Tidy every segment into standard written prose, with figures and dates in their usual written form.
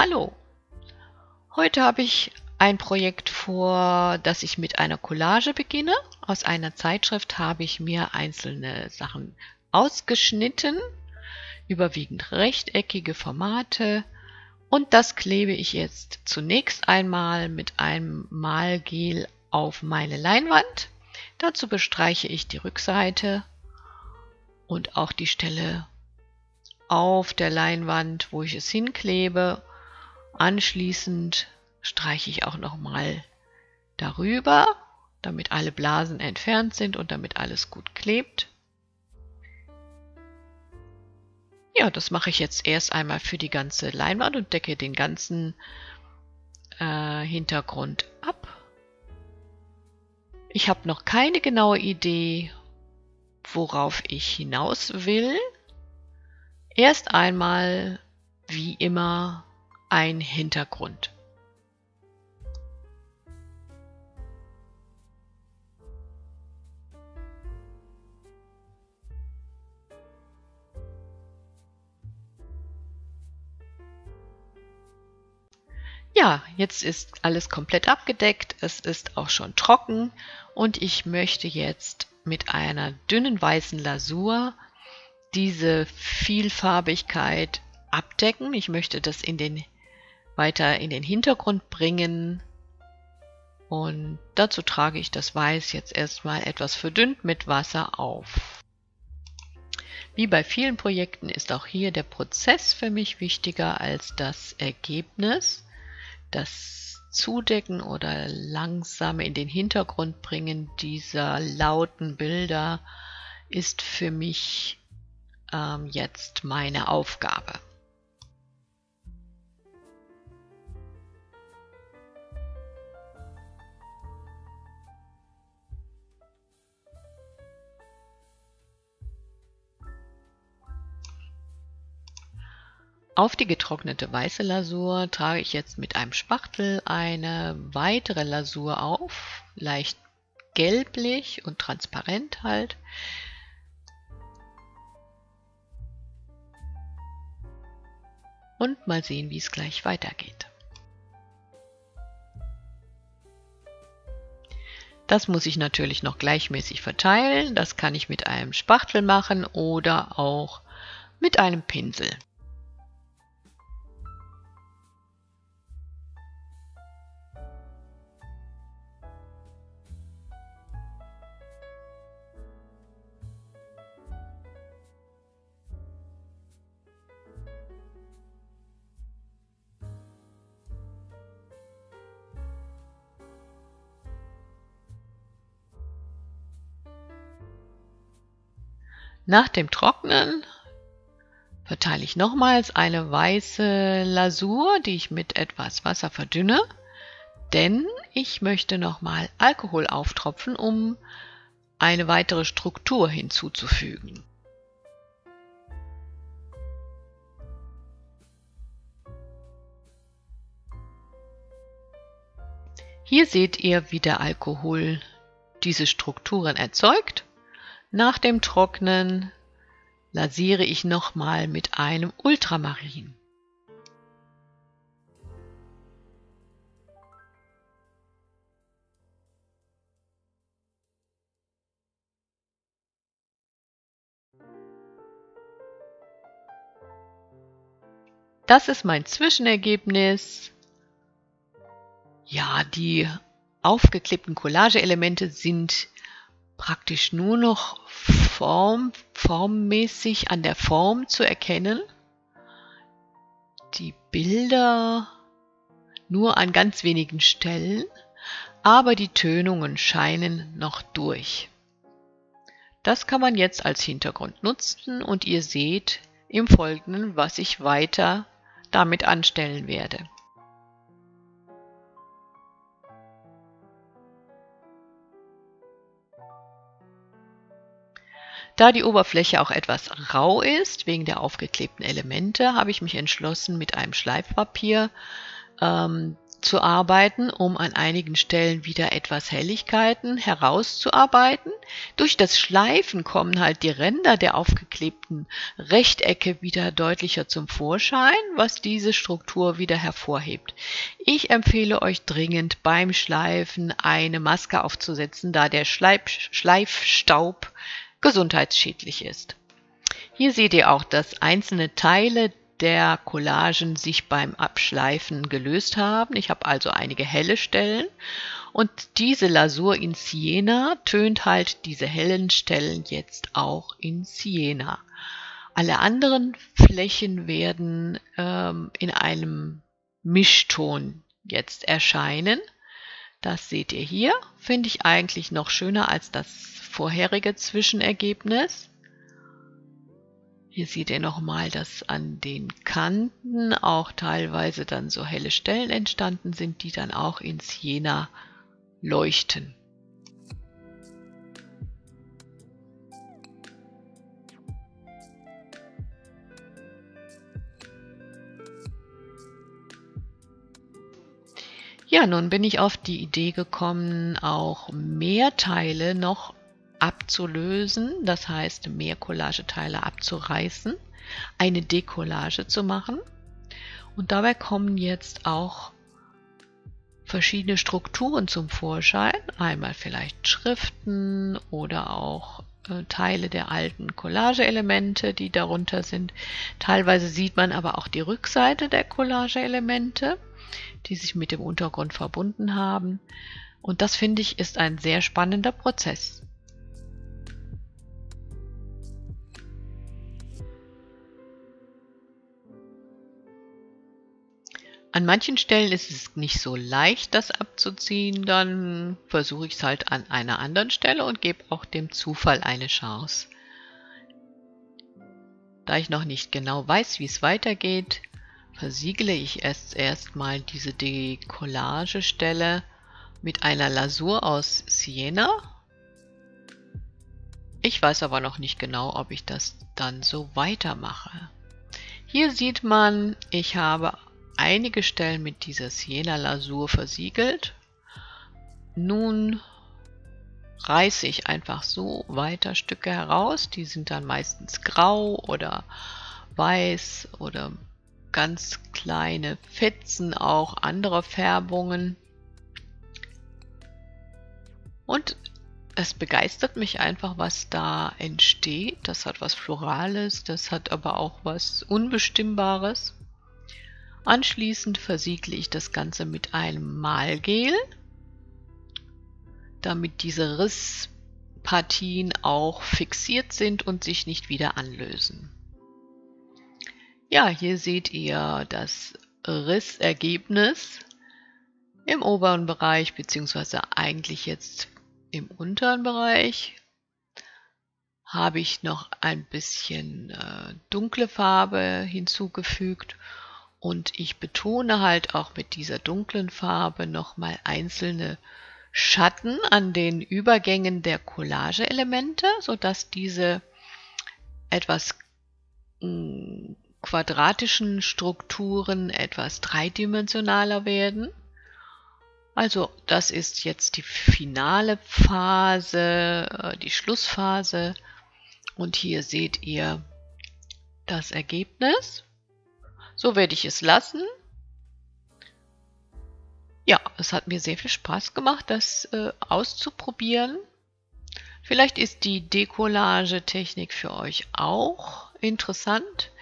Hallo, heute habe ich ein Projekt vor, das ich mit einer Collage beginne. Aus einer Zeitschrift habe ich mir einzelne Sachen ausgeschnitten, überwiegend rechteckige Formate, und das klebe ich jetzt zunächst einmal mit einem Malgel auf meine Leinwand. Dazu bestreiche ich die Rückseite und auch die Stelle auf der Leinwand, wo ich es hinklebe. Anschließend streiche ich auch nochmal darüber, damit alle Blasen entfernt sind und damit alles gut klebt. Ja, das mache ich jetzt erst einmal für die ganze Leinwand und decke den ganzen Hintergrund ab. Ich habe noch keine genaue Idee, worauf ich hinaus will. Erst einmal, wie immer, ein Hintergrund. Ja, jetzt ist alles komplett abgedeckt, es ist auch schon trocken und ich möchte jetzt mit einer dünnen weißen Lasur diese Vielfarbigkeit abdecken. Ich möchte das weiter in den Hintergrund bringen und dazu trage ich das Weiß jetzt erstmal etwas verdünnt mit Wasser auf. Wie bei vielen Projekten ist auch hier der Prozess für mich wichtiger als das Ergebnis. Das Zudecken oder langsame in den Hintergrund bringen dieser lauten Bilder ist für mich jetzt meine Aufgabe. Auf die getrocknete weiße Lasur trage ich jetzt mit einem Spachtel eine weitere Lasur auf, leicht gelblich und transparent halt. Und mal sehen, wie es gleich weitergeht. Das muss ich natürlich noch gleichmäßig verteilen. Das kann ich mit einem Spachtel machen oder auch mit einem Pinsel. Nach dem Trocknen verteile ich nochmals eine weiße Lasur, die ich mit etwas Wasser verdünne, denn ich möchte nochmal Alkohol auftropfen, um eine weitere Struktur hinzuzufügen. Hier seht ihr, wie der Alkohol diese Strukturen erzeugt. Nach dem Trocknen lasiere ich nochmal mit einem Ultramarin. Das ist mein Zwischenergebnis. Ja, die aufgeklebten Collage-Elemente sind praktisch nur noch formmäßig an der Form zu erkennen. Die Bilder nur an ganz wenigen Stellen, aber die Tönungen scheinen noch durch. Das kann man jetzt als Hintergrund nutzen und ihr seht im Folgenden, was ich weiter damit anstellen werde. Da die Oberfläche auch etwas rau ist, wegen der aufgeklebten Elemente, habe ich mich entschlossen, mit einem Schleifpapier zu arbeiten, um an einigen Stellen wieder etwas Helligkeiten herauszuarbeiten. Durch das Schleifen kommen halt die Ränder der aufgeklebten Rechtecke wieder deutlicher zum Vorschein, was diese Struktur wieder hervorhebt. Ich empfehle euch dringend beim Schleifen eine Maske aufzusetzen, da der Schleifstaub gesundheitsschädlich ist. Hier seht ihr auch, dass einzelne Teile der Collagen sich beim Abschleifen gelöst haben. Ich habe also einige helle Stellen und diese Lasur in Siena tönt halt diese hellen Stellen jetzt auch in Siena. Alle anderen Flächen werden in einem Mischton jetzt erscheinen. Das seht ihr hier. Finde ich eigentlich noch schöner als das vorherige Zwischenergebnis. Hier seht ihr nochmal, dass an den Kanten auch teilweise dann so helle Stellen entstanden sind, die dann auch in Siena leuchten. Ja, nun bin ich auf die Idee gekommen, auch mehr Teile noch abzulösen, das heißt mehr Collageteile abzureißen, eine Decollage zu machen. Und dabei kommen jetzt auch verschiedene Strukturen zum Vorschein, einmal vielleicht Schriften oder auch Teile der alten Collage-Elemente, die darunter sind. Teilweise sieht man aber auch die Rückseite der Collage-Elemente, die sich mit dem Untergrund verbunden haben. Und das, finde ich, ist ein sehr spannender Prozess. An manchen Stellen ist es nicht so leicht, das abzuziehen, dann versuche ich es halt an einer anderen Stelle und gebe auch dem Zufall eine Chance. Da ich noch nicht genau weiß, wie es weitergeht, versiegle ich erstmal diese Decollage-Stelle mit einer Lasur aus Siena. Ich weiß aber noch nicht genau, ob ich das dann so weitermache. Hier sieht man, ich habe einige Stellen mit dieser Siena-Lasur versiegelt. Nun reiße ich einfach so weiter Stücke heraus. Die sind dann meistens grau oder weiß oder ganz kleine Fetzen auch anderer Färbungen. Und es begeistert mich einfach, was da entsteht. Das hat was Florales, das hat aber auch was Unbestimmbares. Anschließend versiegle ich das Ganze mit einem Malgel, damit diese Risspartien auch fixiert sind und sich nicht wieder anlösen. Ja, hier seht ihr das Rissergebnis im oberen Bereich, beziehungsweise eigentlich jetzt im unteren Bereich. Habe ich noch ein bisschen dunkle Farbe hinzugefügt. Und ich betone halt auch mit dieser dunklen Farbe nochmal einzelne Schatten an den Übergängen der Collage-Elemente, sodass diese etwas quadratischen Strukturen etwas dreidimensionaler werden. Also das ist jetzt die finale Phase, die Schlussphase. Und hier seht ihr das Ergebnis. So werde ich es lassen. Ja, es hat mir sehr viel Spaß gemacht, das auszuprobieren. Vielleicht ist die Decollage-Technik für euch auch interessant.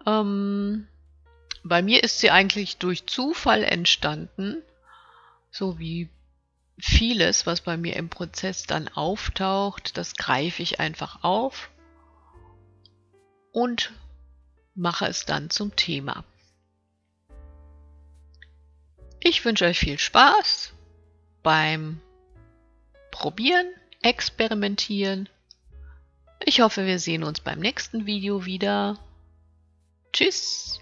Bei mir ist sie eigentlich durch Zufall entstanden, so wie vieles, was bei mir im Prozess dann auftaucht, das greife ich einfach auf und mache es dann zum Thema. Ich wünsche euch viel Spaß beim Probieren, Experimentieren. Ich hoffe, wir sehen uns beim nächsten Video wieder. Tschüss!